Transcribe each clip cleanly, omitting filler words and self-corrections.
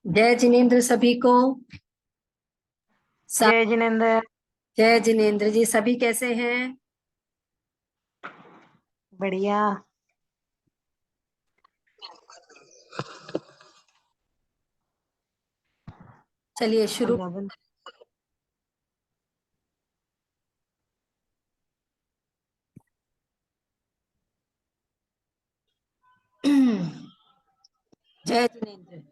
जय जिनेन्द्र सभी को। सा- जय जिनेन्द्र। जय जिनेन्द्र जी, सभी कैसे हैं? बढ़िया। चलिए शुरू। वृंदावन। जय जिनेन्द्र।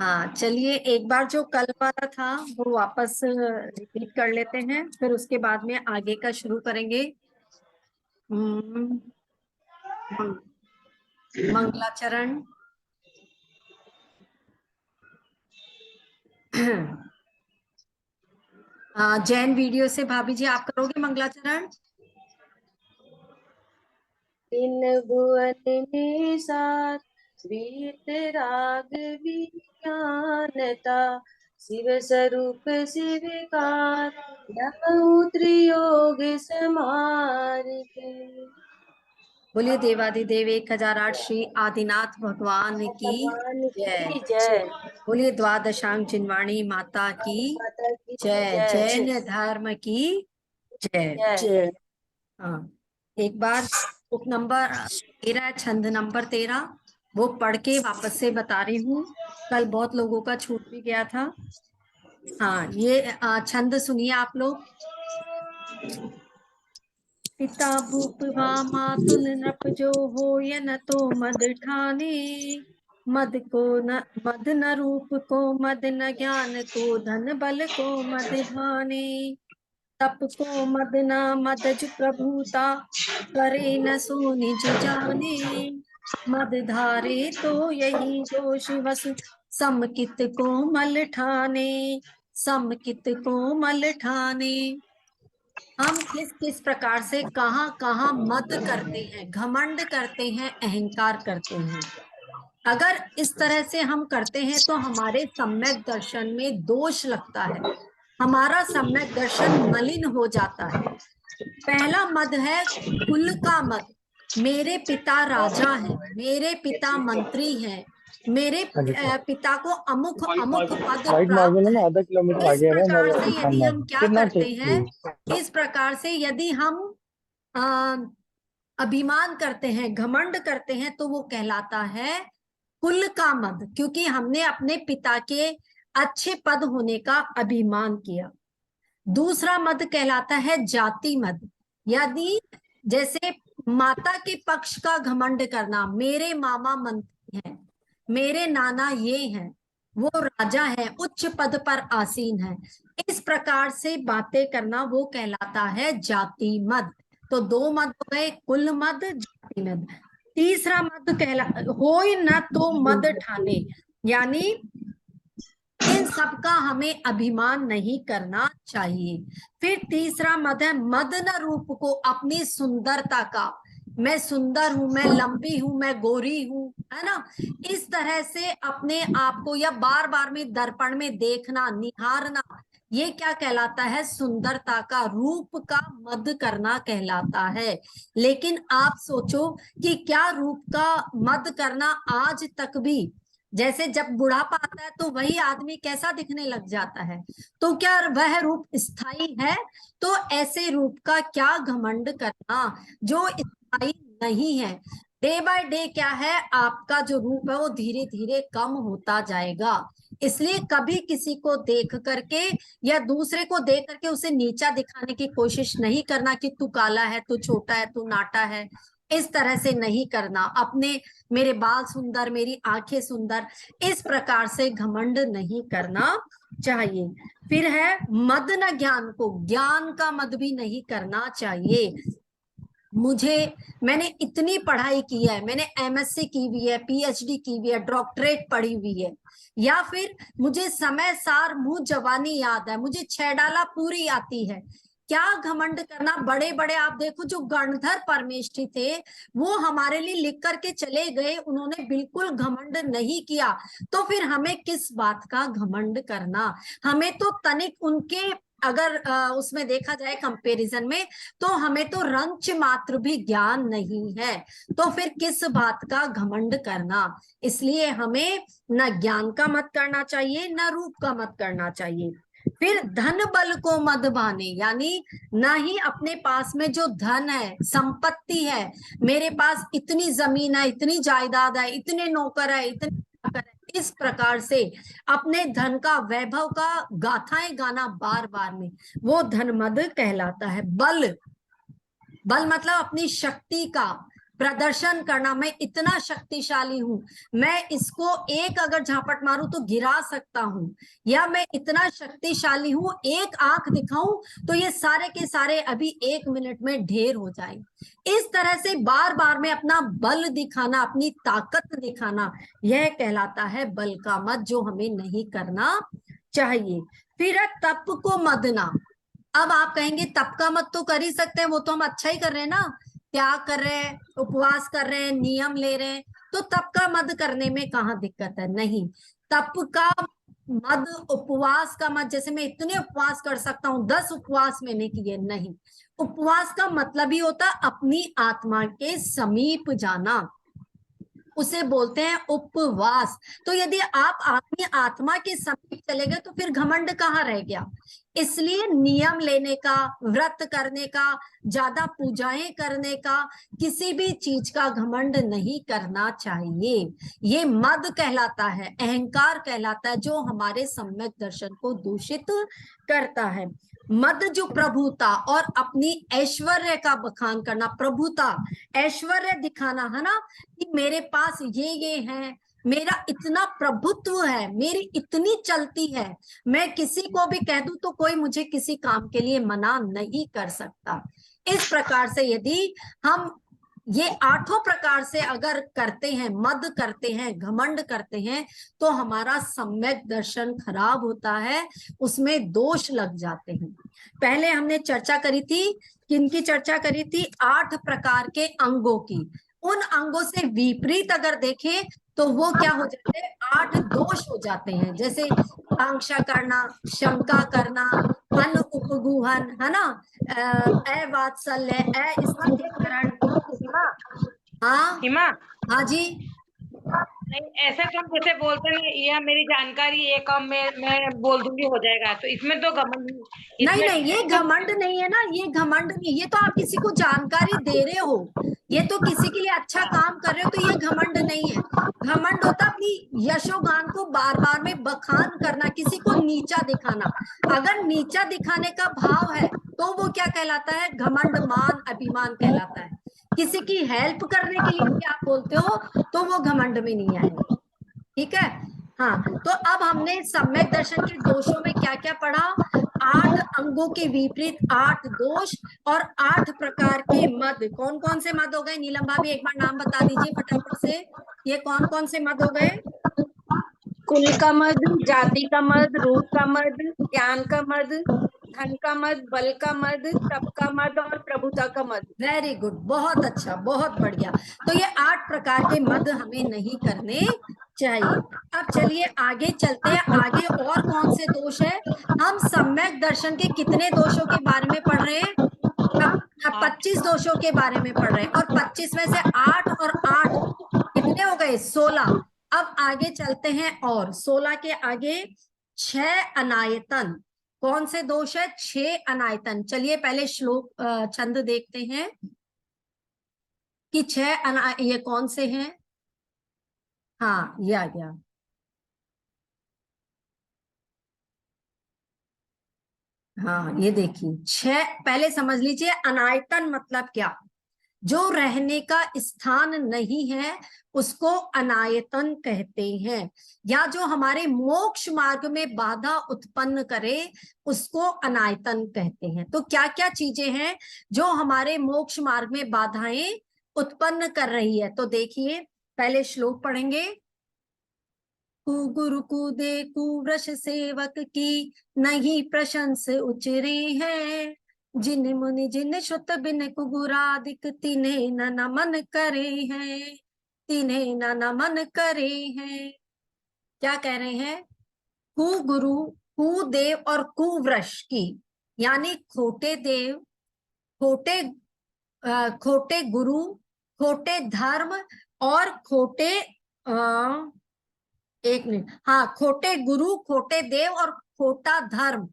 हाँ, चलिए एक बार जो कल वाला था वो वापस रिपीट कर लेते हैं, फिर उसके बाद में आगे का शुरू करेंगे। हम्म, मंगलाचरण। जैन वीडियो से भाभी जी आप करोगे मंगलाचरण? इन भुवन निसार वीतराग विज्ञानता शिव स्वरूप शिवकार नमो त्रियोग समारिते। बोलिए देवाधिदेव 1008 श्री आदिनाथ भगवान की भगवान जय। की जय। बोलिए द्वादशांग जिनवाणी माता की माता की जय। जय। जैन धर्म की जय। जय। हाँ, एक बार बुक नंबर 13, छंद नंबर 13 वो पढ़ के वापस से बता रही हूँ। कल बहुत लोगों का छूट भी गया था। हाँ, ये छंद सुनिए आप लोग। पिता भूप वा मातुल नृप जो हो य न तो मद ठाने। मद को न मद न रूप को मद न ज्ञान को धन बल को मद ढाने। तप को मद न मदज प्रभुता करे न सो निज जाने। मद धारे तो यही जोश वस समकित को मल ठाने। समकित को मल ठाने। हम किस किस प्रकार से कहाँ कहाँ मद करते हैं, घमंड करते हैं, अहंकार करते हैं। अगर इस तरह से हम करते हैं तो हमारे सम्यक दर्शन में दोष लगता है, हमारा सम्यक दर्शन मलिन हो जाता है। पहला मद है कुल का मद। मेरे पिता राजा हैं, मेरे पिता मंत्री हैं, मेरे पिता को अमुक अमुक पद राइट मार प्राप्त देना ना, है। आधा किलोमीटर इस आगे है ना प्रकार हमारे से यदि खाना। हम क्या कितना करते हैं, इस प्रकार से यदि हम आ, अभिमान करते हैं, घमंड करते हैं, तो वो कहलाता है कुल का मद, क्योंकि हमने अपने पिता के अच्छे पद होने का अभिमान किया। दूसरा मद कहलाता है जाति मद। यदि जैसे माता के पक्ष का घमंड करना, मेरे मामा मंत्री हैं, मेरे नाना ये हैं, वो राजा है, उच्च पद पर आसीन है, इस प्रकार से बातें करना वो कहलाता है जाति मद। तो दो मद हो गए, कुल मद, जाति मद। तीसरा मद कहला होय न तो मद ठाने, यानी इन सबका हमें अभिमान नहीं करना चाहिए। फिर तीसरा मद है मद न रूप को, अपनी सुंदरता का, मैं सुंदर हूं, मैं लंबी हूं, मैं गोरी हूं, है ना, इस तरह से अपने आप को या बार बार में दर्पण में देखना, निहारना, ये क्या कहलाता है? सुंदरता का, रूप का मद करना कहलाता है। लेकिन आप सोचो कि क्या रूप का मद करना आज तक भी, जैसे जब बुढ़ापा आता है तो वही आदमी कैसा दिखने लग जाता है, तो क्या वह रूप स्थायी है? तो ऐसे रूप का क्या घमंड करना जो स्थायी नहीं है। डे बाय डे क्या है, आपका जो रूप है वो धीरे धीरे कम होता जाएगा। इसलिए कभी किसी को देख करके या दूसरे को देख करके उसे नीचा दिखाने की कोशिश नहीं करना कि तू काला है, तू छोटा है, तू नाटा है। इस तरह से नहीं करना। अपने मेरे बाल सुंदर, मेरी आंखें सुंदर, इस प्रकार से घमंड नहीं करना चाहिए। फिर है मद न ज्ञान को, ज्ञान का मद भी नहीं करना चाहिए। मैंने इतनी पढ़ाई की है, मैंने एमएससी की हुई है, पीएचडी की हुई है, डॉक्टरेट पढ़ी हुई है, या फिर मुझे समय सार मुंह जवानी याद है, मुझे 6 डाला पूरी आती है। क्या घमंड करना। बड़े बड़े आप देखो जो गणधर परमेष्ठी थे, वो हमारे लिए लिख करके चले गए, उन्होंने बिल्कुल घमंड नहीं किया। तो फिर हमें किस बात का घमंड करना? हमें तो तनिक उनके अगर उसमें देखा जाए कंपैरिजन में, तो हमें तो रंच मात्र भी ज्ञान नहीं है, तो फिर किस बात का घमंड करना। इसलिए हमें न ज्ञान का मत करना चाहिए, न रूप का मत करना चाहिए। फिर धन बल को मद भाने, यानी ना ही अपने पास में जो धन है, संपत्ति है, मेरे पास इतनी जमीन है, इतनी जायदाद है, इतने नौकर है, इतने चाकर है, इस प्रकार से अपने धन का, वैभव का गाथाएं गाना बार बार में, वो धन मद कहलाता है। बल, बल मतलब अपनी शक्ति का प्रदर्शन करना, मैं इतना शक्तिशाली हूं, मैं इसको एक अगर झापट मारूं तो गिरा सकता हूं, या मैं इतना शक्तिशाली हूं, एक आंख दिखाऊं तो ये सारे के सारे अभी 1 मिनट में ढेर हो जाए। इस तरह से बार बार में अपना बल दिखाना, अपनी ताकत दिखाना, यह कहलाता है बल का मद, जो हमें नहीं करना चाहिए। फिर है तप को मदना। अब आप कहेंगे तप का मत तो कर ही सकते हैं, वो तो हम अच्छा ही कर रहे हैं ना, त्याग कर रहे हैं, उपवास कर रहे हैं, नियम ले रहे हैं, तो तप का मद करने में कहाँ दिक्कत है। नहीं, तप का मद, उपवास का मत, जैसे मैं इतने उपवास कर सकता हूँ, 10 उपवास मैंने किए, नहीं। उपवास का मतलब ही होता अपनी आत्मा के समीप जाना, उसे बोलते हैं उपवास। तो यदि आप अपनी आत्मा के समीप चले गए तो फिर घमंड कहाँ रह गया। इसलिए नियम लेने का, व्रत करने का, ज्यादा पूजाएं करने का, किसी भी चीज का घमंड नहीं करना चाहिए। ये मद कहलाता है, अहंकार कहलाता है, जो हमारे सम्यक दर्शन को दूषित करता है। मद जो प्रभुता और अपनी ऐश्वर्य का बखान करना, प्रभुता ऐश्वर्य दिखाना है ना, कि मेरे पास ये है, मेरा इतना प्रभुत्व है, मेरी इतनी चलती है, मैं किसी को भी कह दूं तो कोई मुझे किसी काम के लिए मना नहीं कर सकता। इस प्रकार से यदि हम ये 8 प्रकार से अगर करते हैं, मद करते हैं, घमंड करते हैं, तो हमारा सम्यक दर्शन खराब होता है, उसमें दोष लग जाते हैं। पहले हमने चर्चा करी थी, किनकी चर्चा करी थी, 8 प्रकार के अंगों की। उन अंगों से विपरीत अगर देखें तो वो क्या हो जाते हैं, 8 दोष हो जाते हैं। जैसे आकांक्षा करना, शंका करना, अन उपगूहन, है ना, अवात्सल्य, अस्थिकरण। हिमा, हाँ हिमा, हाँ जी। नहीं ऐसा तो हम जैसे बोलते हैं यह मेरी जानकारी है, कम मैं बोल दूंगी हो जाएगा, तो इसमें तो घमंड नहीं इसमें नहीं, ये घमंड नहीं है ना, ये घमंड नहीं, ये तो आप किसी को जानकारी दे रहे हो, ये तो किसी के लिए अच्छा काम कर रहे हो, तो ये घमंड नहीं है। घमंड होता अपनी यशोगान को बार बार में बखान करना, किसी को नीचा दिखाना। अगर नीचा दिखाने का भाव है तो वो क्या कहलाता है, घमंड, मान, अभिमान कहलाता है। किसी की हेल्प करने के लिए भी आप बोलते हो तो वो घमंड में नहीं आएगा। ठीक है। हाँ, तो अब हमने सम्यक दर्शन के दोषों में क्या क्या पढ़ा, 8 अंगों के विपरीत 8 दोष, और 8 प्रकार के मद। कौन कौन से मद हो गए, नीलम भाभी एक बार नाम बता दीजिए फटाफट से, ये कौन कौन से मद हो गए। कुल का मद, जाति का मद, रूप का मद, ज्ञान का मद, धन का मद, बल का मद, तप का मद और प्रभुता का मद। वेरी गुड, बहुत अच्छा, बहुत बढ़िया। तो ये 8 प्रकार के मद हमें नहीं करने चाहिए। अब चलिए आगे चलते हैं, आगे और कौन से दोष है। हम सम्यक दर्शन के कितने दोषों के बारे में पढ़ रहे हैं, अब 25 दोषों के बारे में पढ़ रहे हैं, और 25 में से 8 और 8 कितने हो गए, 16। अब आगे चलते हैं, और 16 के आगे 6 अनायतन। कौन से दोष है, 6 अनायतन। चलिए पहले श्लोक छंद देखते हैं कि 6 ये कौन से हैं। हाँ, ये आ गया। हाँ, ये देखिए 6, पहले समझ लीजिए अनायतन मतलब क्या। जो रहने का स्थान नहीं है उसको अनायतन कहते हैं, या जो हमारे मोक्ष मार्ग में बाधा उत्पन्न करे उसको अनायतन कहते हैं। तो क्या क्या चीजें हैं जो हमारे मोक्ष मार्ग में बाधाएं उत्पन्न कर रही है, तो देखिए पहले श्लोक पढ़ेंगे। गुरु कूदे कुवृष सेवक की, नहीं प्रशंस उचरे हैं। जिन मुनि जिन श्रुत बिन कुगुरादिक, तिन्हें न नमन करे हैं, तिन्हें न नमन करे हैं। क्या कह रहे हैं, कुगुरु, कुदेव और कुवृष की, यानी खोटे देव, खोटे गुरु, खोटे धर्म और खोटे एक मिनट, हाँ, खोटे गुरु, खोटे देव और खोटा धर्म,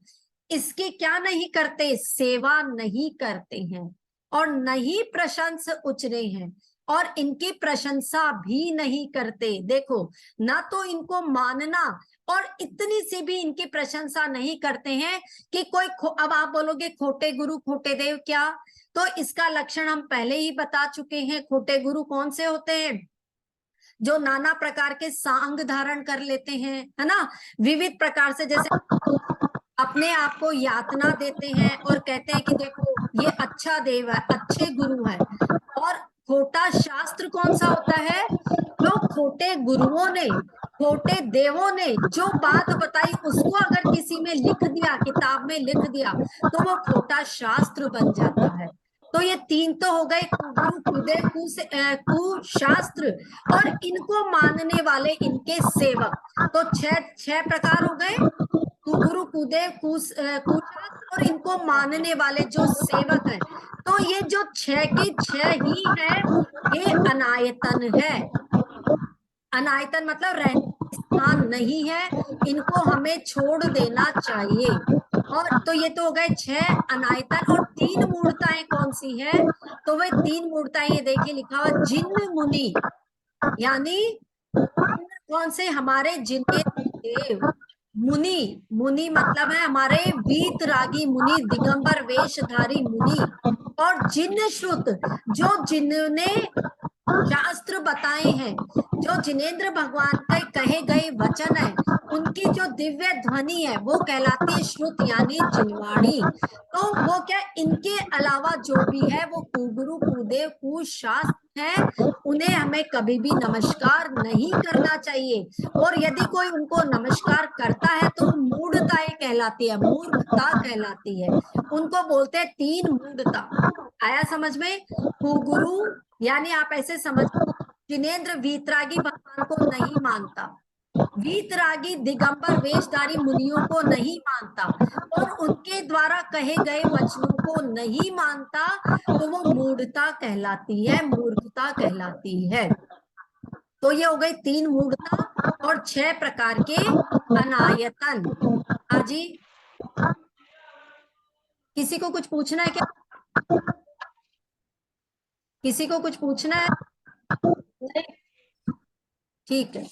इसकी क्या नहीं करते, सेवा नहीं करते हैं और नहीं प्रशंस उचरे हैं और इनकी प्रशंसा भी नहीं करते। देखो, ना तो इनको मानना और इतनी सी भी इनकी प्रशंसा नहीं करते हैं कि कोई अब आप बोलोगे खोटे गुरु खोटे देव क्या, तो इसका लक्षण हम पहले ही बता चुके हैं। खोटे गुरु कौन से होते हैं, जो नाना प्रकार के सांग धारण कर लेते हैं, है ना, विविध प्रकार से, जैसे अपने आप को यातना देते हैं और कहते हैं कि देखो ये अच्छा देव है, अच्छे गुरु है। और खोटा शास्त्र कौन सा होता है, जो खोटे गुरुओं ने, खोटे देवों ने जो बात बताई उसको अगर किसी में लिख दिया, किताब में लिख दिया, तो वो खोटा शास्त्र बन जाता है। तो ये तीन तो हो गए, कुगुरु कुदेव कुशास्त्र और इनको मानने वाले इनके सेवक। तो छह प्रकार हो गए, कुगुरु कुदेव कुशास्त्र और इनको मानने वाले जो सेवक हैं। तो ये जो छह के छह ही है, ये अनायतन है। अनायतन मतलब रहने स्थान नहीं है, इनको हमें छोड़ देना चाहिए। और तो ये तो हो गए छह अनायतन। और तीन मूर्ताएं कौन सी है, तो वे तीन मूर्ताएं ये देखिए लिखा हुआ जिन मुनि, यानी कौन से, हमारे जिनेन्द्र देव। मुनि, मुनि मतलब है हमारे वीतरागी मुनि, दिगंबर वेशधारी मुनि। और जिन श्रुत, जो जिन्होंने शास्त्र बताए हैं, जो जिनेन्द्र भगवान के कहे गए वचन है, उनकी जो दिव्य ध्वनि है वो कहलाती है श्रुत, यानी जिनवाणी। तो वो क्या, इनके अलावा जो भी है वो कुगुरु कुदेव कुशास्त्र है, उन्हें हमें कभी भी नमस्कार नहीं करना चाहिए। और यदि कोई उनको नमस्कार करता है तो वो मूढ़ताएं कहलाती है, मूर्खता कहलाती है। उनको बोलते हैं तीन मूढ़ता। आया समझ में? कुगुरु यानी आप ऐसे समझ, जिनेन्द्र वीतरागी भगवान को नहीं मानता, वीतरागी दिगंबर वेशधारी मुनियों को नहीं मानता और उनके द्वारा कहे गए वचनों को नहीं मानता, तो वो मूढ़ता कहलाती है, मूर्खता कहलाती है। तो ये हो गई तीन मूढ़ता और छह प्रकार के अनायतन। हाजी, किसी को कुछ पूछना है क्या? किसी को कुछ पूछना है? ठीक है।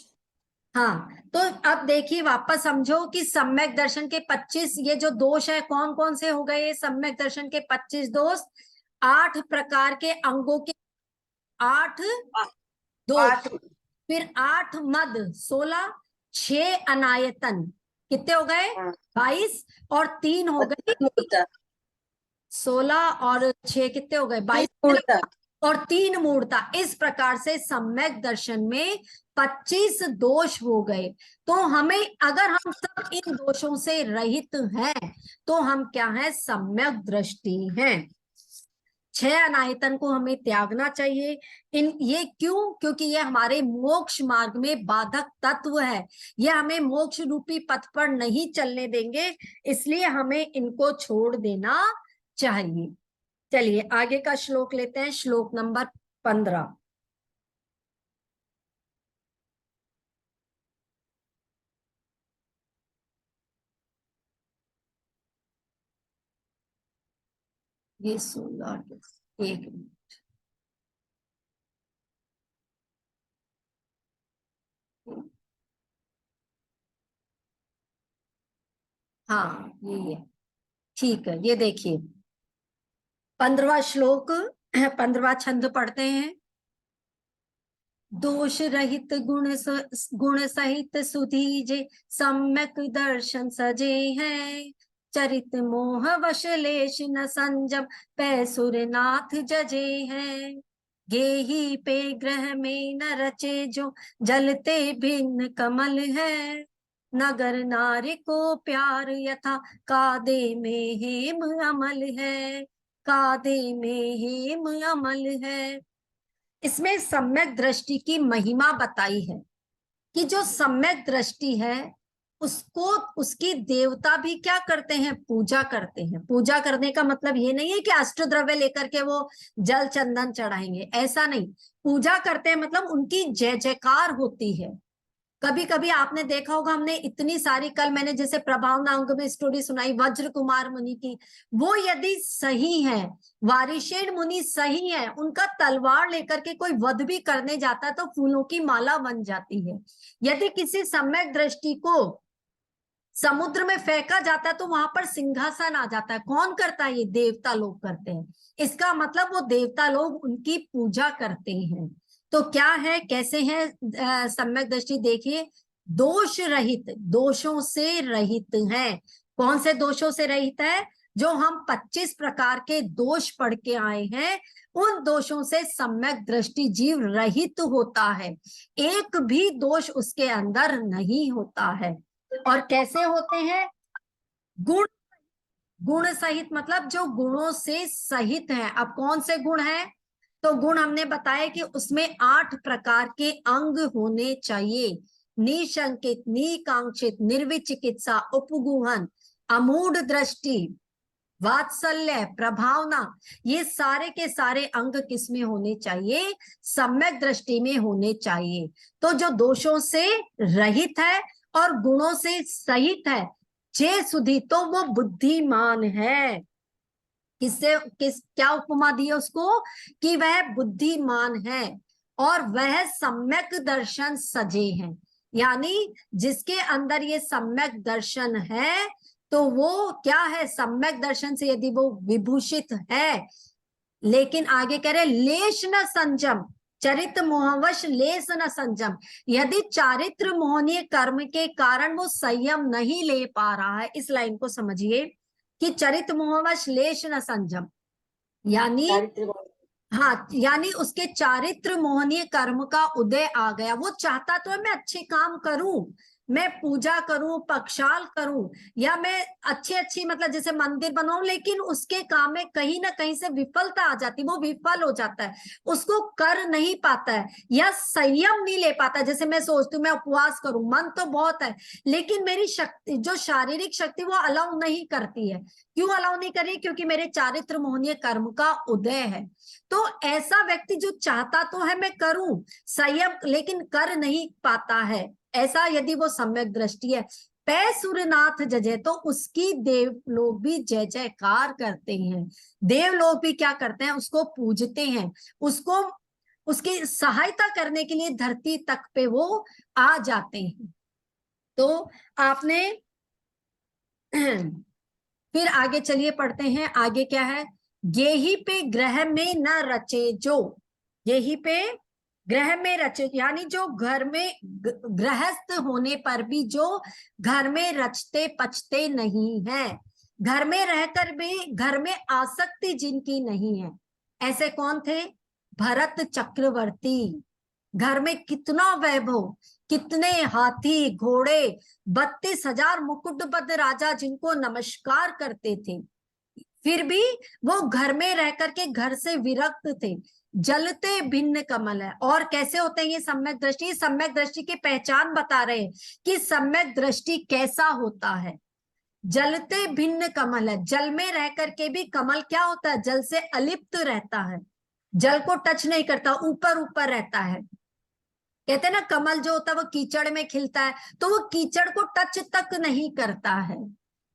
हाँ, तो अब देखिए वापस समझो कि सम्यक दर्शन के 25 ये जो दोष है कौन कौन से हो गए, सम्यक दर्शन के 25 दोष, 8 प्रकार के अंगों के 8 दोष, फिर 8 मद 16, 6 अनायतन, कितने हो गए 22, और 3 हो गए 16 और 6 कितने हो गए 22, और 3 मूर्ता। इस प्रकार से सम्यक दर्शन में 25 दोष हो गए। तो हमें, अगर हम सब इन दोषों से रहित हैं तो हम क्या हैं, सम्यक दृष्टि हैं। 6 अनायतन को हमें त्यागना चाहिए। ये क्यों? क्योंकि ये हमारे मोक्ष मार्ग में बाधक तत्व है, ये हमें मोक्ष रूपी पथ पर नहीं चलने देंगे, इसलिए हमें इनको छोड़ देना चाहिए। चलिए आगे का श्लोक लेते हैं, श्लोक नंबर 15। ये 16, एक मिनट, हाँ ये ठीक है। ये देखिए 15वां श्लोक, 15वां छंद पढ़ते हैं। दोष रहित गुण सहित सुधीजे, सम्यक दर्शन सजे हैं। चरित मोह वश लेश न संजम, पैसुरनाथ जजे हैं। गेही पे ग्रह में न रचे, जो जलते भिन्न कमल है। नगर नारी को प्यार यथा, कादे में हेम अमल है। कादे में हेम अमल है। इसमें सम्यक दृष्टि की महिमा बताई है कि जो सम्यक दृष्टि है उसको उसकी देवता भी क्या करते हैं, पूजा करते हैं। पूजा करने का मतलब ये नहीं है कि अष्टद्रव्य लेकर के वो जल चंदन चढ़ाएंगे, ऐसा नहीं। पूजा करते हैं मतलब उनकी जय जयकार होती है। कभी कभी आपने देखा होगा, हमने इतनी सारी, कल मैंने जैसे प्रभावना अंग में स्टोरी सुनाई वज्र कुमार मुनि की, वो यदि सही है, वारिशेन मुनि सही है, उनका तलवार लेकर के कोई वध भी करने जाता है तो फूलों की माला बन जाती है। यदि किसी सम्यक दृष्टि को समुद्र में फेंका जाता है तो वहां पर सिंहासन आ जाता है। कौन करता है? ये देवता लोग करते हैं। इसका मतलब वो देवता लोग उनकी पूजा करते हैं। तो क्या है, कैसे है सम्यक दृष्टि? देखिए, दोष रहित, दोषों से रहित है। कौन से दोषों से रहित है? जो हम 25 प्रकार के दोष पढ़ के आए हैं, उन दोषों से सम्यक दृष्टि जीव रहित होता है। एक भी दोष उसके अंदर नहीं होता है। और कैसे होते हैं? गुण, गुण सहित मतलब जो गुणों से सहित है। अब कौन से गुण हैं? तो गुण हमने बताया कि उसमें 8 प्रकार के अंग होने चाहिए। निशंकित, निकांक्षित, निर्विचिकित्सा, उपगुहन, अमूढ़ दृष्टि, वात्सल्य, प्रभावना, ये सारे के सारे अंग किसमें होने चाहिए? सम्यक दृष्टि में होने चाहिए। तो जो दोषों से रहित है और गुणों से सहित है, जे सुधी, तो वो बुद्धिमान है। किससे, क्या उपमा दी है उसको? कि वह बुद्धिमान है और वह सम्यक दर्शन सजे हैं। यानी जिसके अंदर ये सम्यक दर्शन है तो वो क्या है? सम्यक दर्शन से यदि वो विभूषित है। लेकिन आगे कह रहे लेश न संजम, चरित्र मोहवश लेस न संजम। यदि चारित्र मोहनीय कर्म के कारण वो संयम नहीं ले पा रहा है, इस लाइन को समझिए कि चरित्र मोहवश लेश न संजम, यानी हाँ, यानी उसके चारित्र मोहनीय कर्म का उदय आ गया। वो चाहता तो है मैं अच्छे काम करूं, मैं पूजा करूं, पक्षाल करूं, या मैं अच्छी मतलब जैसे मंदिर बनाऊं, लेकिन उसके काम में कहीं ना कहीं से विफलता आ जाती, वो विफल हो जाता है, उसको कर नहीं पाता है या संयम नहीं ले पाता। जैसे मैं सोचती हूँ मैं उपवास करूं, मन तो बहुत है लेकिन मेरी शक्ति, जो शारीरिक शक्ति, वो अलाउ नहीं करती है। क्यों अलाउ नहीं कर रही? क्योंकि मेरे चारित्र मोहनीय कर्म का उदय है। तो ऐसा व्यक्ति जो चाहता तो है मैं करूं संयम, लेकिन कर नहीं पाता है, ऐसा यदि वो सम्यक दृष्टि है, पै सूर्यनाथ जजय, तो उसकी देव लोग भी जय जयकार करते हैं। देव लोग भी क्या करते हैं? उसको पूजते हैं, उसको, उसकी सहायता करने के लिए धरती तक पे वो आ जाते हैं। तो आपने फिर आगे चलिए पढ़ते हैं, आगे क्या है? गेही पे ग्रह में न रचे जो, यही पे ग्रह में रचे, यानी जो घर में गृहस्थ होने पर भी जो घर में रचते पचते नहीं है, घर में रहकर भी घर में आसक्ति जिनकी नहीं है, ऐसे कौन थे? भरत चक्रवर्ती। घर में कितना वैभव, कितने हाथी घोड़े, 32,000 मुकुटबद्ध राजा जिनको नमस्कार करते थे, फिर भी वो घर में रह करके घर से विरक्त थे। जलते भिन्न कमल है। और कैसे होते हैं ये सम्यक दृष्टि? सम्यक दृष्टि की पहचान बता रहे हैं कि सम्यक दृष्टि कैसा होता है। जलते भिन्न कमल है, जल में रह करके भी कमल क्या होता है? जल से अलिप्त रहता है, जल को टच नहीं करता, ऊपर ऊपर रहता है। कहते हैं ना कमल जो होता है वो कीचड़ में खिलता है, तो वो कीचड़ को टच तक नहीं करता है।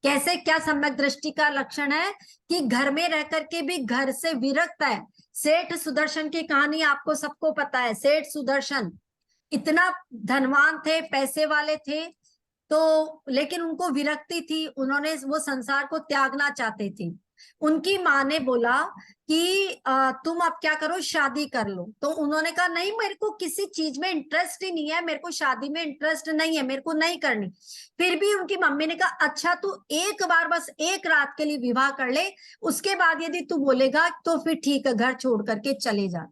कैसे, क्या सम्यक दृष्टि का लक्षण है? कि घर में रह करके भी घर से विरक्त है। सेठ सुदर्शन की कहानी आपको सबको पता है। सेठ सुदर्शन इतना धनवान थे, पैसे वाले थे, तो लेकिन उनको विरक्ति थी, उन्होंने वो संसार को त्यागना चाहते थे। उनकी माँ ने बोला कि तुम अब क्या करो, शादी कर लो। तो उन्होंने कहा नहीं, मेरे को किसी चीज में इंटरेस्ट ही नहीं है, मेरे को शादी में इंटरेस्ट नहीं है, मेरे को नहीं करनी। फिर भी उनकी मम्मी ने कहा अच्छा तू एक बार, बस एक रात के लिए विवाह कर ले, उसके बाद यदि तू बोलेगा तो फिर ठीक है, घर छोड़ करके चले जा।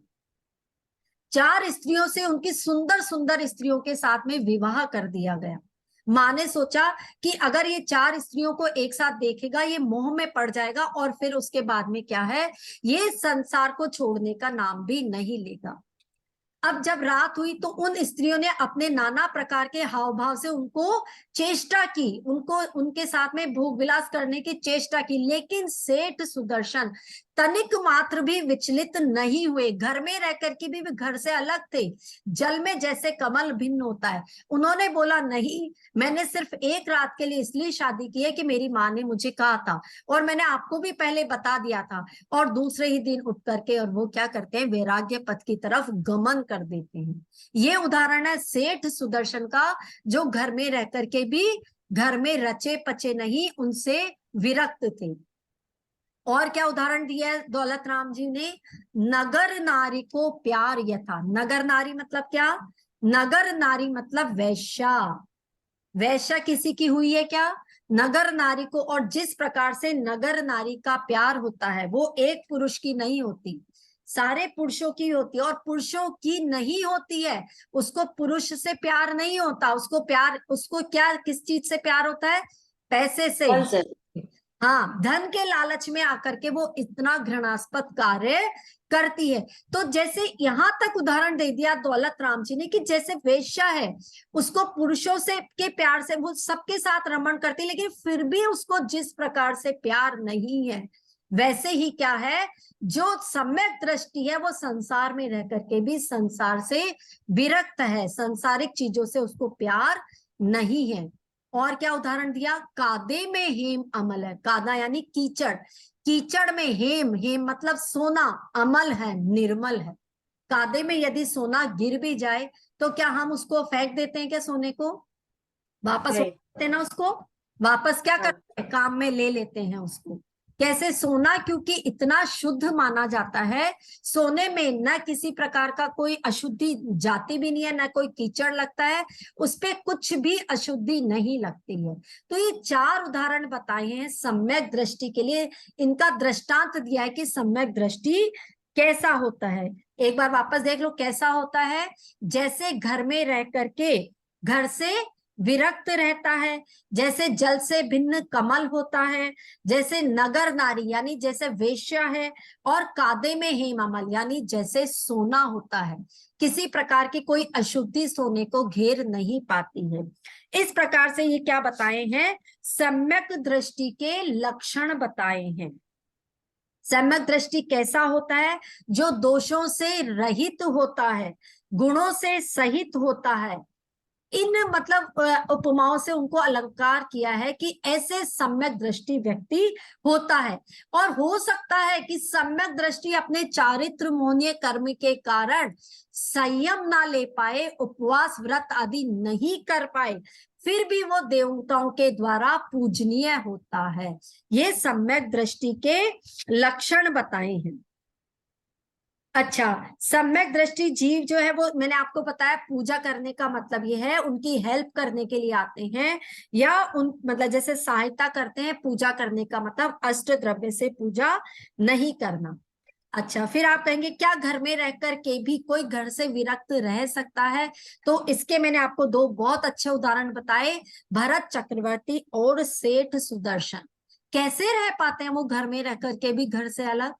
4 स्त्रियों से, उनकी सुंदर सुंदर स्त्रियों के साथ में विवाह कर दिया गया। माँ ने सोचा कि अगर ये 4 स्त्रियों को एक साथ देखेगा ये मोह में पड़ जाएगा और फिर उसके बाद में क्या है, ये संसार को छोड़ने का नाम भी नहीं लेगा। अब जब रात हुई तो उन स्त्रियों ने अपने नाना प्रकार के हाव भाव से उनको चेष्टा की, उनको उनके साथ में भोग विलास करने की चेष्टा की, लेकिन सेठ सुदर्शन तनिक मात्र भी विचलित नहीं हुए। घर में रह करके भी वे घर से अलग थे, जल में जैसे कमल भिन्न होता है। उन्होंने बोला, नहीं, मैंने सिर्फ एक रात के लिए इसलिए शादी की है कि मेरी माँ ने मुझे कहा था, और मैंने आपको भी पहले बता दिया था। और दूसरे ही दिन उठ करके और वो क्या करते हैं, वैराग्य पथ की तरफ गमन कर देते हैं। ये उदाहरण है सेठ सुदर्शन का, जो घर में रह करके भी घर में रचे पचे नहीं, उनसे विरक्त थे। और क्या उदाहरण दिया है दौलत राम जी ने, नगर नारी को प्यार यथा। नगर नारी मतलब क्या? नगर नारी मतलब वैश्या। वैश्या किसी की हुई है क्या? नगर नारी को। और जिस प्रकार से नगर नारी का प्यार होता है वो एक पुरुष की नहीं होती, सारे पुरुषों की होती है। और पुरुषों की नहीं होती है, उसको पुरुष से प्यार नहीं होता, उसको प्यार, उसको क्या, किस चीज से प्यार होता है? पैसे से। कौन से? हाँ, धन के लालच में आकर के वो इतना घृणास्पद कार्य करती है। तो जैसे यहां तक उदाहरण दे दिया दौलत राम जी ने कि जैसे वेश्या है, उसको पुरुषों से के प्यार से वो सबके साथ रमण करती है, लेकिन फिर भी उसको जिस प्रकार से प्यार नहीं है, वैसे ही क्या है, जो सम्यक दृष्टि है वो संसार में रह करके भी संसार से विरक्त है, सांसारिक चीजों से उसको प्यार नहीं है। और क्या उदाहरण दिया? कादे में हेम अमल है। कादा यानी कीचड़, कीचड़ में हेम, हेम मतलब सोना, अमल है, निर्मल है। कादे में यदि सोना गिर भी जाए तो क्या हम उसको फेंक देते हैं क्या? सोने को वापस नहीं। देते हैं ना, उसको वापस क्या हाँ। करते हैं? काम में ले लेते हैं उसको। कैसे? सोना क्योंकि इतना शुद्ध माना जाता है, सोने में न किसी प्रकार का कोई अशुद्धि जाती भी नहीं है, न कोई कीचड़ लगता है, उस पे कुछ भी अशुद्धि नहीं लगती है। तो ये चार उदाहरण बताए हैं सम्यक दृष्टि के लिए। इनका दृष्टांत दिया है कि सम्यक दृष्टि कैसा होता है। एक बार वापस देख लो कैसा होता है। जैसे घर में रह करके घर से विरक्त रहता है, जैसे जल से भिन्न कमल होता है, जैसे नगर नारी यानी जैसे वेश्या है, और कादे में हेम अमल यानी जैसे सोना होता है, किसी प्रकार की कोई अशुद्धि सोने को घेर नहीं पाती है। इस प्रकार से ये क्या बताए हैं? सम्यक दृष्टि के लक्षण बताए हैं। सम्यक दृष्टि कैसा होता है? जो दोषों से रहित होता है, गुणों से सहित होता है। इन मतलब उपमाओं से उनको अलंकार किया है कि ऐसे सम्यक दृष्टि व्यक्ति होता है। और हो सकता है कि सम्यक दृष्टि अपने चारित्र मोहनीय कर्म के कारण संयम ना ले पाए, उपवास व्रत आदि नहीं कर पाए, फिर भी वो देवताओं के द्वारा पूजनीय होता है। ये सम्यक दृष्टि के लक्षण बताए हैं। अच्छा, सम्यक दृष्टि जीव जो है वो मैंने आपको बताया, पूजा करने का मतलब ये है उनकी हेल्प करने के लिए आते हैं, या उन मतलब जैसे सहायता करते हैं। पूजा करने का मतलब अष्ट द्रव्य से पूजा नहीं करना। अच्छा, फिर आप कहेंगे क्या घर में रहकर के भी कोई घर से विरक्त रह सकता है? तो इसके मैंने आपको दो बहुत अच्छे उदाहरण बताए, भरत चक्रवर्ती और सेठ सुदर्शन। कैसे रह पाते हैं वो घर में रह करके भी घर से अलग?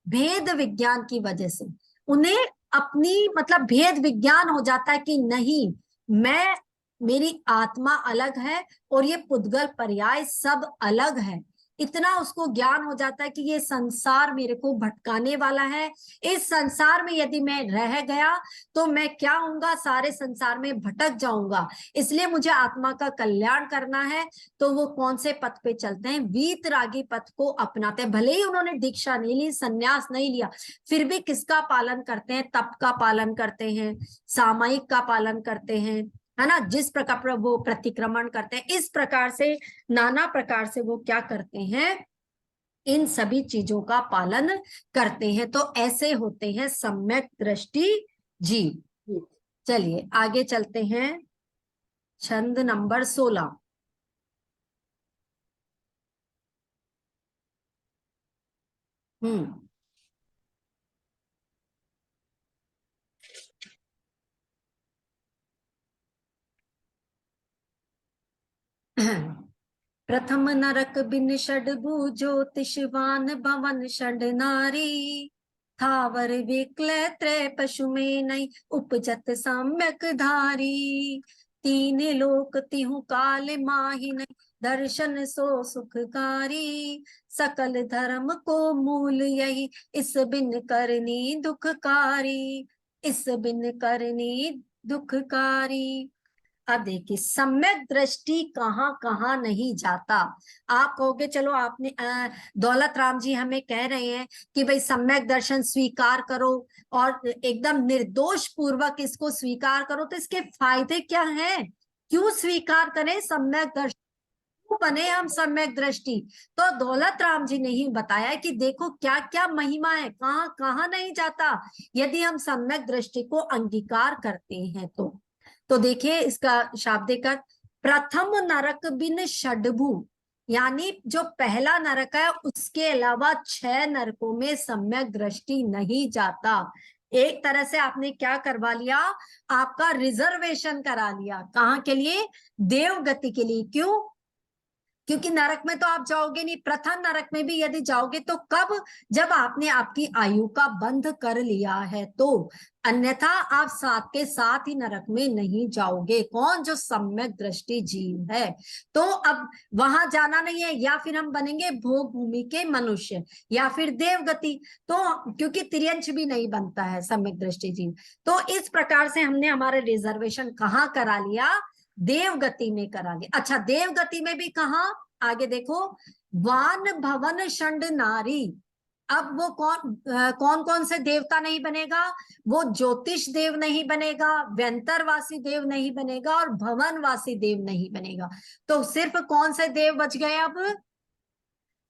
भेद विज्ञान की वजह से उन्हें अपनी मतलब भेद विज्ञान हो जाता है कि नहीं, मैं, मेरी आत्मा अलग है और ये पुद्गल पर्याय सब अलग है। इतना उसको ज्ञान हो जाता है कि ये संसार मेरे को भटकाने वाला है, इस संसार में यदि मैं रह गया तो मैं क्या होऊंगा, सारे संसार में भटक जाऊंगा, इसलिए मुझे आत्मा का कल्याण करना है। तो वो कौन से पथ पे चलते हैं? वीतरागी पथ को अपनाते हैं। भले ही उन्होंने दीक्षा नहीं ली, संन्यास नहीं लिया, फिर भी किसका पालन करते हैं? तप का पालन करते हैं, सामायिक का पालन करते हैं, है ना, जिस प्रकार वो प्रतिक्रमण करते हैं, इस प्रकार से नाना प्रकार से वो क्या करते हैं, इन सभी चीजों का पालन करते हैं। तो ऐसे होते हैं सम्यक दृष्टि जीव। चलिए आगे चलते हैं, छंद नंबर 16। प्रथम नरक बिन षड भुजो तिशवान भवन षड नारी, थावर विकल त्रय पशु में नहीं उपजत सम्यक धारी। तीन लोक तिहु काल माहि नहीं दर्शन सो सुखकारी। सकल धर्म को मूल यही इस बिन करनी दुखकारी। इस बिन करनी दुखकारी। अब देखिए सम्यक दृष्टि कहाँ कहाँ नहीं जाता। आप कहोगे चलो आपने दौलत राम जी हमें कह रहे हैं कि भाई सम्यक दर्शन स्वीकार करो और एकदम निर्दोष पूर्वक इसको स्वीकार करो, तो इसके फायदे क्या हैं? क्यों स्वीकार करें सम्यक दर्शन, क्यों बने हम सम्यक दृष्टि? तो दौलत राम जी ने ही बताया कि देखो क्या क्या महिमा है, कहाँ कहाँ नहीं जाता यदि हम सम्यक दृष्टि को अंगीकार करते हैं तो देखिए इसका शाब्दिक अर्थ, प्रथम नरक बिन षडभु, यानी जो पहला नरक है उसके अलावा 6 नरकों में सम्यक दृष्टि नहीं जाता। एक तरह से आपने क्या करवा लिया, आपका रिजर्वेशन करा लिया। कहाँ के लिए? देवगति के लिए। क्यों? क्योंकि नरक में तो आप जाओगे नहीं। प्रथम नरक में भी यदि जाओगे तो कब? जब आपने आपकी आयु का बंध कर लिया है तो, अन्यथा आप साथ के साथ ही नरक में नहीं जाओगे। कौन? जो सम्यक दृष्टि जीव है। तो अब वहां जाना नहीं है, या फिर हम बनेंगे भोग भूमि के मनुष्य या फिर देवगति, तो क्योंकि तिर्यंश भी नहीं बनता है सम्यक दृष्टि जीव। तो इस प्रकार से हमने हमारे रिजर्वेशन कहाँ करा लिया? देवगति में करा लिया। अच्छा, देवगति में भी कहा? आगे देखो, वान भवन षंड नारी। अब वो कौन कौन से देवता नहीं बनेगा? वो ज्योतिष देव नहीं बनेगा, व्यंतरवासी देव नहीं बनेगा और भवनवासी देव नहीं बनेगा। तो सिर्फ कौन से देव बच गए? अब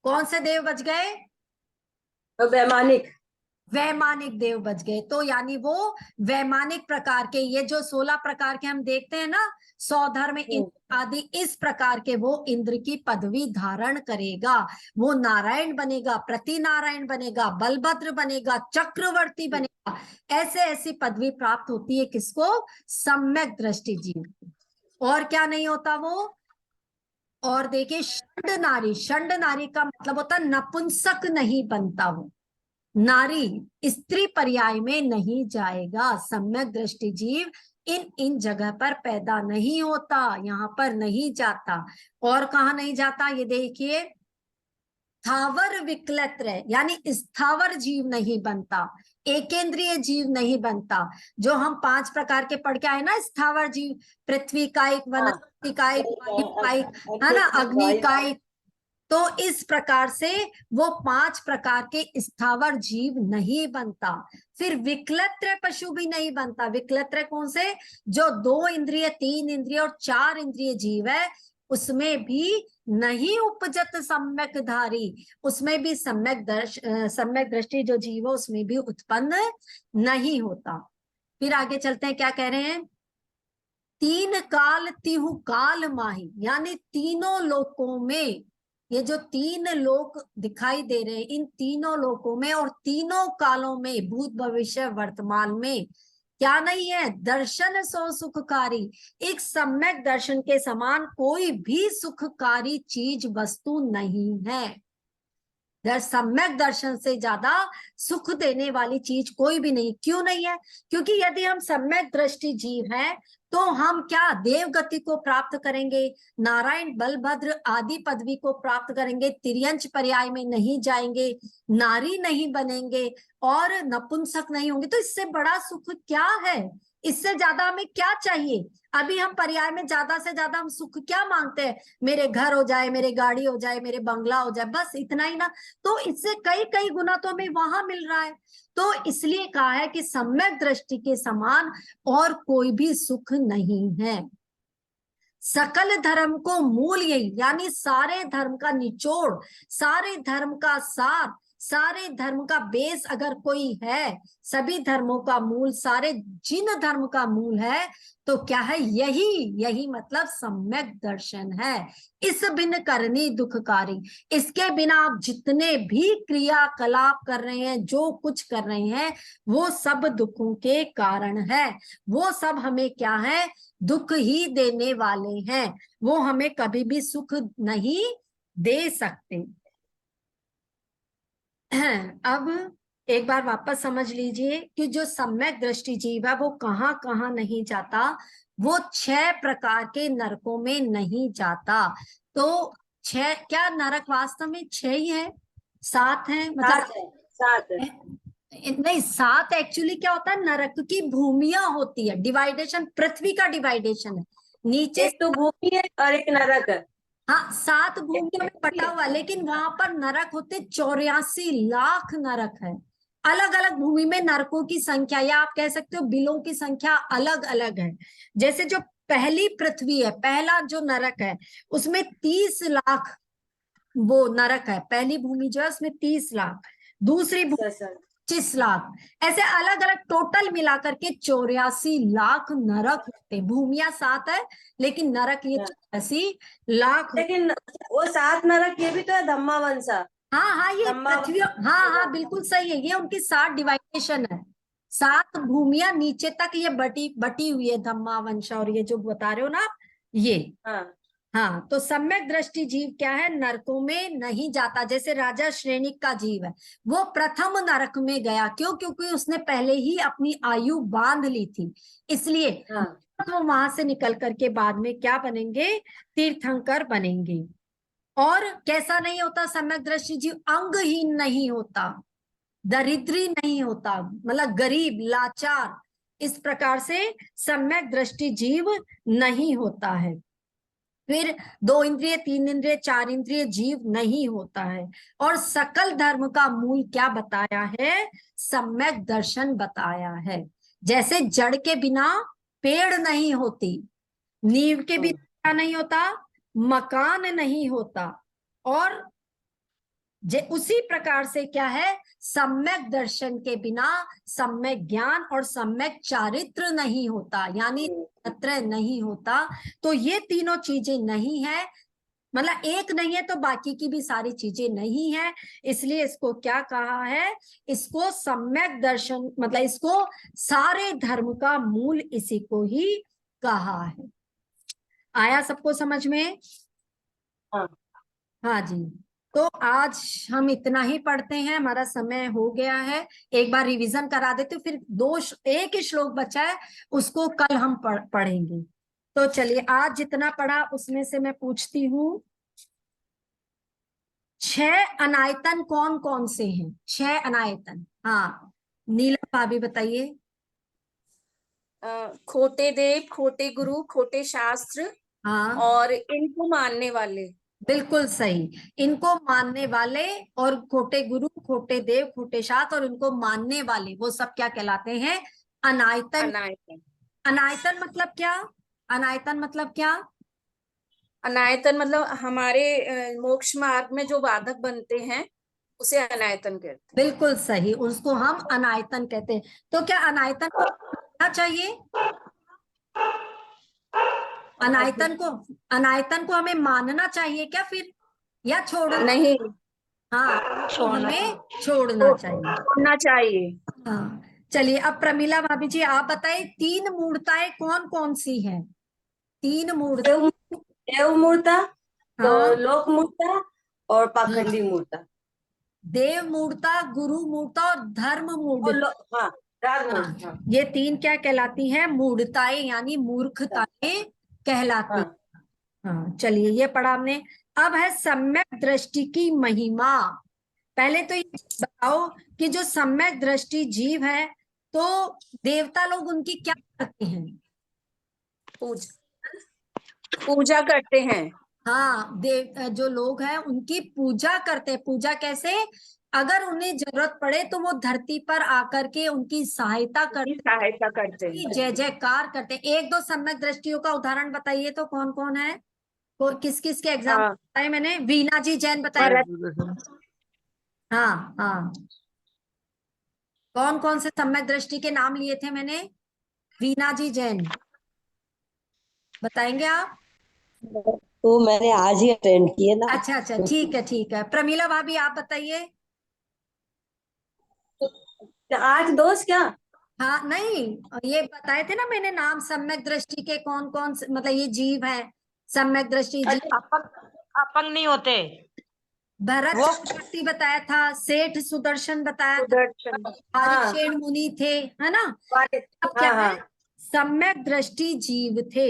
कौन से देव बच गए? वैमानिक वैमानिक देव बच गए। तो यानी वो वैमानिक प्रकार के, ये जो 16 प्रकार के हम देखते हैं ना, सौधर्म इंद्र आदि, इस प्रकार के वो इंद्र की पदवी धारण करेगा। वो नारायण बनेगा, प्रति नारायण बनेगा, बलभद्र बनेगा, चक्रवर्ती बनेगा। ऐसे ऐसी पदवी प्राप्त होती है किसको? सम्यक दृष्टि जीव को। और क्या नहीं होता वो? और देखिए, षंड नारी, षंड नारी का मतलब होता है नपुंसक नहीं बनता वो। नारी स्त्री पर्याय में नहीं जाएगा। सम्यक दृष्टि जीव इन जगह पर पैदा नहीं होता, यहाँ पर नहीं जाता। और कहा नहीं जाता? ये देखिए, स्थावर विकलत्र, यानी स्थावर जीव नहीं बनता, एकेंद्रीय जीव नहीं बनता। जो हम 5 प्रकार के पढ़ के आए ना, स्थावर जीव, पृथ्वी कायिक, वनस्पति कायिक, वायु कायिक, है ना, अग्नि कायिक। तो इस प्रकार से वो 5 प्रकार के स्थावर जीव नहीं बनता। फिर विकलत्र पशु भी नहीं बनता। विकलत्र कौन से? जो 2 इंद्रिय, 3 इंद्रिय और 4 इंद्रिय जीव है, उसमें भी नहीं उपजत सम्यक धारी। उसमें भी सम्यक दृष्टि जो जीव है उसमें भी उत्पन्न नहीं होता। फिर आगे चलते हैं, क्या कह रहे हैं? 3 काल तिहु काल माही, यानी तीनों लोकों में, ये जो 3 लोक दिखाई दे रहे हैं, इन तीनों लोकों में और तीनों कालों में, भूत भविष्य वर्तमान में, क्या नहीं है? दर्शन सो सुखकारी। एक सम्यक दर्शन के समान कोई भी सुखकारी चीज वस्तु नहीं है। सम्यक दर्शन से ज्यादा सुख देने वाली चीज कोई भी नहीं। क्यों नहीं है? क्योंकि यदि हम सम्यक दृष्टि जीव हैं तो हम क्या देवगति को प्राप्त करेंगे, नारायण बलभद्र आदि पदवी को प्राप्त करेंगे, तिर्यंश पर्याय में नहीं जाएंगे, नारी नहीं बनेंगे और नपुंसक नहीं होंगे। तो इससे बड़ा सुख क्या है? इससे ज्यादा हमें क्या चाहिए? अभी हम पर्याय में ज्यादा से ज्यादा हम सुख क्या मांगते हैं? मेरे घर हो जाए, मेरे गाड़ी हो जाए, मेरे बंगला हो जाए, बस इतना ही ना। तो इससे कई कई गुना तो हमें वहां मिल रहा है। तो इसलिए कहा है कि सम्यक दृष्टि के समान और कोई भी सुख नहीं है। सकल धर्म को मूल यही, यानी सारे धर्म का निचोड़, सारे धर्म का सार, सारे धर्म का बेस अगर कोई है, सभी धर्मों का मूल, सारे जिन धर्म का मूल है, तो क्या है? यही मतलब सम्यक दर्शन है। इस बिन करनी दुखकारी, इसके बिना आप जितने भी क्रियाकलाप कर रहे हैं, जो कुछ कर रहे हैं, वो सब दुखों के कारण है। वो सब हमें क्या है? दुख ही देने वाले हैं। वो हमें कभी भी सुख नहीं दे सकते। अब एक बार वापस समझ लीजिए कि जो सम्यक दृष्टि जीव है वो कहाँ कहाँ नहीं जाता, वो 6 प्रकार के नरकों में नहीं जाता। तो 6 क्या नरक वास्तव में 6 ही है, 7 है मतलब 7 है। नहीं 7 एक्चुअली क्या होता है, नरक की भूमियां होती है, डिवाइडेशन पृथ्वी का डिवाइडेशन है नीचे। एक तो भूमि है और एक नरक है। हाँ 7 भूमियों में बटा हुआ, लेकिन वहां पर नरक होते 84 लाख नरक है। अलग अलग भूमि में नरकों की संख्या, या आप कह सकते हो बिलों की संख्या अलग अलग है। जैसे जो पहली पृथ्वी है, पहला जो नरक है उसमें 30 लाख वो नरक है, पहली भूमि जो है उसमें 30 लाख, दूसरी भूमि 25 लाख, ऐसे अलग अलग टोटल मिलाकर के 84 लाख नरक होते। भूमिया 7 है लेकिन नरक ये 84 लाख। लेकिन वो 7 नरक ये भी तो है धम्मा वंसा। हाँ हाँ ये धम्मा पृथ्वी, हाँ हाँ बिल्कुल सही है, ये उनकी 7 डिवाइडेशन है, 7 भूमिया नीचे तक ये बटी बटी हुई है, धम्मा वंश और ये जो बता रहे हो ना आप ये। हाँ हाँ तो सम्यक दृष्टि जीव क्या है, नरकों में नहीं जाता। जैसे राजा श्रेणिक का जीव है, वो प्रथम नरक में गया, क्यों? क्योंकि उसने पहले ही अपनी आयु बांध ली थी, इसलिए हाँ वो वहां से निकल करके बाद में क्या बनेंगे, तीर्थंकर बनेंगे। और कैसा नहीं होता सम्यक दृष्टि जीव, अंगहीन नहीं होता, दरिद्री नहीं होता, मतलब गरीब लाचार, इस प्रकार से सम्यक दृष्टि जीव नहीं होता है। फिर 2 इंद्रिय 3 इंद्रिय 4 इंद्रिय जीव नहीं होता है। और सकल धर्म का मूल क्या बताया है, सम्यक दर्शन बताया है। जैसे जड़ के बिना पेड़ नहीं होती, नींव के बिना क्या नहीं होता, मकान नहीं होता, और उसी प्रकार से क्या है, सम्यक दर्शन के बिना सम्यक ज्ञान और सम्यक चारित्र नहीं होता, यानी चरित्र नहीं होता। तो ये तीनों चीजें नहीं है, मतलब एक नहीं है तो बाकी की भी सारी चीजें नहीं है, इसलिए इसको क्या कहा है, इसको सम्यक दर्शन, मतलब इसको सारे धर्म का मूल इसी को ही कहा है। आया सबको समझ में? हाँ हाँ जी। तो आज हम इतना ही पढ़ते हैं, हमारा समय हो गया है। एक बार रिवीजन करा देते, फिर एक ही श्लोक बचा है, उसको कल हम पढ़ेंगे। तो चलिए आज जितना पढ़ा उसमें से मैं पूछती हूँ, 6 अनायतन कौन कौन से हैं? 6 अनायतन, हाँ नीलम भाभी बताइए। खोटे देव, खोटे गुरु, खोटे शास्त्र हाँ और इनको मानने वाले। बिल्कुल सही, इनको मानने वाले, और खोटे गुरु, खोटे देव, खोटे शास्त्र और इनको मानने वाले, वो सब क्या कहलाते हैं, अनायतन। अनायतन। अनायतन मतलब क्या, अनायतन मतलब क्या? अनायतन मतलब हमारे मोक्ष मार्ग में जो बाधक बनते हैं उसे अनायतन कहते हैं। बिल्कुल सही, उसको हम अनायतन कहते हैं। तो क्या अनायतन को मानना चाहिए, अनायतन को हमें मानना चाहिए क्या फिर, या छोड़ना? नहीं, हाँ तो छोड़ना हमें छोड़ना चाहिए। छोड़ना चाहिए। हाँ चलिए, अब प्रमीला भाभी जी आप बताइए, 3 मूर्ताएं कौन कौन सी हैं? 3 मूर्त, देव देव मूर्ता, तो हाँ लोक मूर्ता और पाखंडी हाँ, मूर्ता। देव मूर्ता, गुरु मूर्ता और धर्म और मूर्त। हाँ चार हाँ मूर्त। हाँ ये 3 क्या कहलाती हैं, मूर्ताएं, यानी मूर्खताएं कहलाती। हाँ हाँ चलिए ये पढ़ा हमने। अब है सम्यक दृष्टि की महिमा। पहले तो ये बताओ कि जो सम्यक दृष्टि जीव है, तो देवता लोग उनकी क्या करते हैं? पूजा करते हैं। हाँ देव जो लोग हैं उनकी पूजा करते हैं। पूजा कैसे, अगर उन्हें जरूरत पड़े तो वो धरती पर आकर के उनकी सहायता उनकी करते, सहायता करते जय हैं। जयकार करते हैं। 1-2 सम्यक दृष्टियों का उदाहरण बताइए तो कौन कौन है, किस किस के एग्जाम हाँ बताए मैंने? वीणा जी जैन बताए। भरत, हाँ हाँ, कौन कौन से सम्यक दृष्टि के नाम लिए थे मैंने? वीणा जी जैन बताएंगे आप? तो मैंने आज ही अटेंड किए ना। अच्छा अच्छा ठीक है ठीक है। प्रमीला भाभी आप बताइए। आज दोस्त क्या? हाँ नहीं, ये बताए थे ना मैंने नाम, सम्यक दृष्टि के कौन कौन से, मतलब ये जीव है सम्यक दृष्टि जीव। अच्छा अपंग अपंग नहीं होते। भरत वो चक्रवर्ती बताया था, सेठ सुदर्शन बताया था, सुदर्शन, हाँ पारीक्षेण मुनि थे, है ना। अब क्या हाँ है, हाँ सम्यक दृष्टि जीव थे।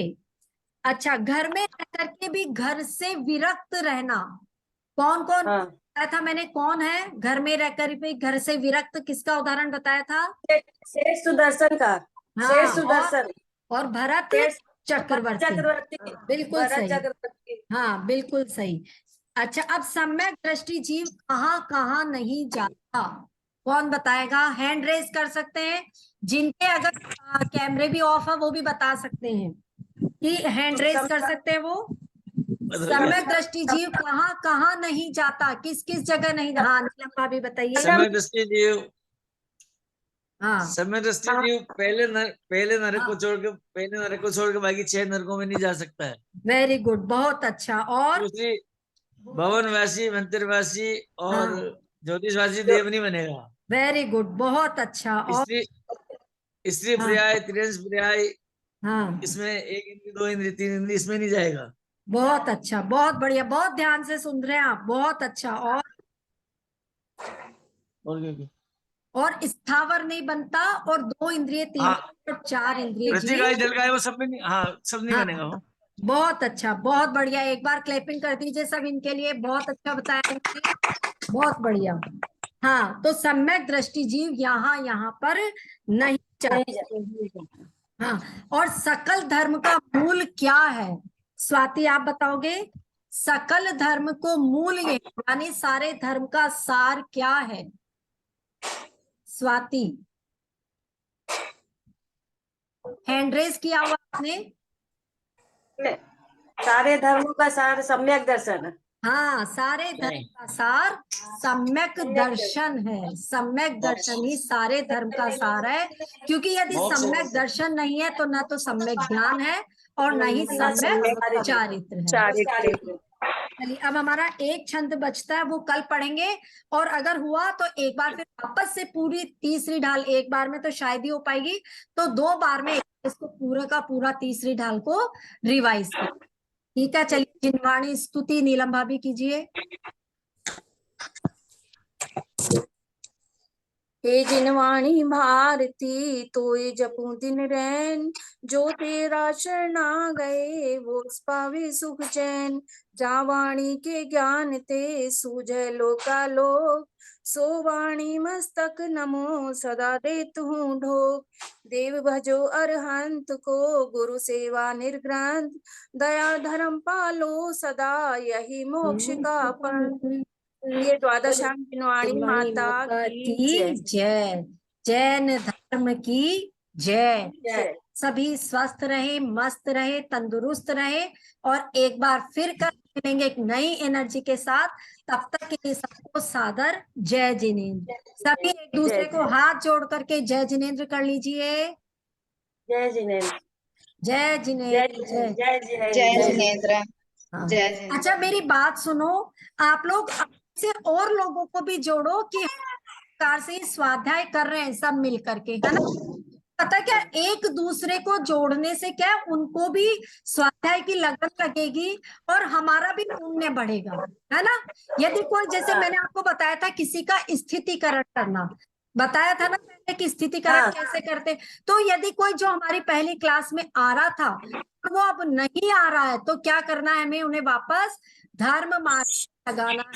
अच्छा, घर में रह करके भी घर से विरक्त रहना, कौन कौन हाँ। बताया था मैंने, कौन है घर में रहकर भी घर से विरक्त, किसका उदाहरण बताया था। शेष सुदर्शन का, हाँ, शेष सुदर्शन, और भरत शेष भरत चक्रवर्ती। चक्रवर्ती, बिल्कुल भरत सही, चक्रवर्ती। हाँ बिल्कुल सही। अच्छा, अब सम्यक दृष्टि जीव कहाँ कहाँ नहीं जाता, कौन बताएगा, हैंड रेज कर सकते हैं, जिनके अगर कैमरे भी ऑफ है वो भी बता सकते हैं, कि हैंड रेज कर सकते हैं वो। सम्यक दृष्टि जीव कहाँ कहाँ नहीं जाता, किस किस जगह नहीं, हाँ नीलम भाभी बताइए। समय दृष्टि जीव, हाँ समय दृष्टि हाँ। जीव पहले नरक को छोड़ के, पहले नरक को छोड़ के बाकी 6 नरकों में नहीं जा सकता है। वेरी गुड, बहुत अच्छा। और दूसरी, भवनवासी, मंत्रवासी और हाँ ज्योतिषवासी देव नहीं बनेगा। वेरी गुड, बहुत अच्छा। और स्त्री, स्त्री हाँ पर्याय, त्रिंश पर्याय, हाँ इसमें 1 इंद्री, 2 इंद्री, 3 इंद्री, इसमें नहीं जाएगा। बहुत अच्छा, बहुत बढ़िया, बहुत ध्यान से सुन रहे हैं आप, बहुत अच्छा। और क्या? और स्थावर नहीं बनता, और 2 इंद्रिय, 3 हाँ, और 4 इंद्रिय पृथ्वी जीव। का जल का है वो सब में नहीं, हाँ सब नहीं हाँ बनेगा वो। बहुत अच्छा, बहुत बढ़िया, एक बार क्लैपिंग कर दीजिए सब इनके लिए, बहुत अच्छा बताया इन्होंने, बहुत बढ़िया। हाँ, तो सम्यक दृष्टि जीव यहाँ यहाँ पर नहीं जाते। हाँ, और सकल धर्म का मूल क्या है, स्वाति आप बताओगे, सकल धर्म को मूल ये यानी सारे धर्म का सार क्या है, स्वाति, हैंड रेज किया हुआ आपने। सारे धर्मों का सार सम्यक दर्शन। हाँ, सारे धर्म का सार सम्यक दर्शन है, सम्यक दर्शन ही सारे धर्म का सार है, क्योंकि यदि सम्यक दर्शन नहीं है तो न तो सम्यक ज्ञान है और न ही सम्यक चारित्र है। चारित्र। चलिए, अब हमारा एक छंद बचता है, वो कल पढ़ेंगे, और अगर हुआ तो एक बार फिर वापस से पूरी तीसरी ढाल, एक बार में तो शायद ही हो पाएगी, तो 2 बार में इसको पूरा का पूरा तीसरी ढाल को रिवाइज कर, ठीक है। चलिए, जिनवाणी स्तुति नीलम भाभी कीजिए। हे जिनवाणी भारती तोय जपू दिन रैन, जो तेरा शरणा गए वो पावे सुख चैन। जा वाणी के ज्ञान ते सूझे लोकालोक, सो वाणी मस्तक नमो सदा देत हूँ ढोक। देव भजो अरहंत को गुरु सेवा निर्ग्रंथ, दया धर्म पालो सदा यही मोक्ष का पंथ। ये द्वादशांग जिनवाणी माता की जय। जय। जैन धर्म की जय। जय। सभी स्वस्थ रहे, मस्त रहे, तंदुरुस्त रहे, और एक बार फिर कर मिलेंगे एक नई एनर्जी के साथ। तब तक के लिए सबको सादर जय जिनेंद्र। सभी एक दूसरे को हाथ जोड़ करके जय जिनेंद्र कर लीजिए। जय जिनेंद्र। जय जिनेंद्र। जय जय जय जिनेंद्र। जिनेंद्र। हाँ। जय जिनेंद्र। अच्छा, मेरी बात सुनो, आप लोग से और लोगों को भी जोड़ो कि प्रकार से स्वाध्याय कर रहे हैं सब मिल करके, है ना। पता क्या, एक दूसरे को जोड़ने से क्या है, उनको भी स्वाध्याय की लगन लगेगी और हमारा भी पुण्य बढ़ेगा, है ना। यदि कोई, जैसे मैंने आपको बताया था किसी का स्थितिकरण करना, बताया था ना पहले कि स्थितिकरण कैसे करते, तो यदि कोई जो हमारी पहली क्लास में आ रहा था वो अब नहीं आ रहा है, तो क्या करना है, हमें उन्हें वापस धर्म मार्ग लगाना है।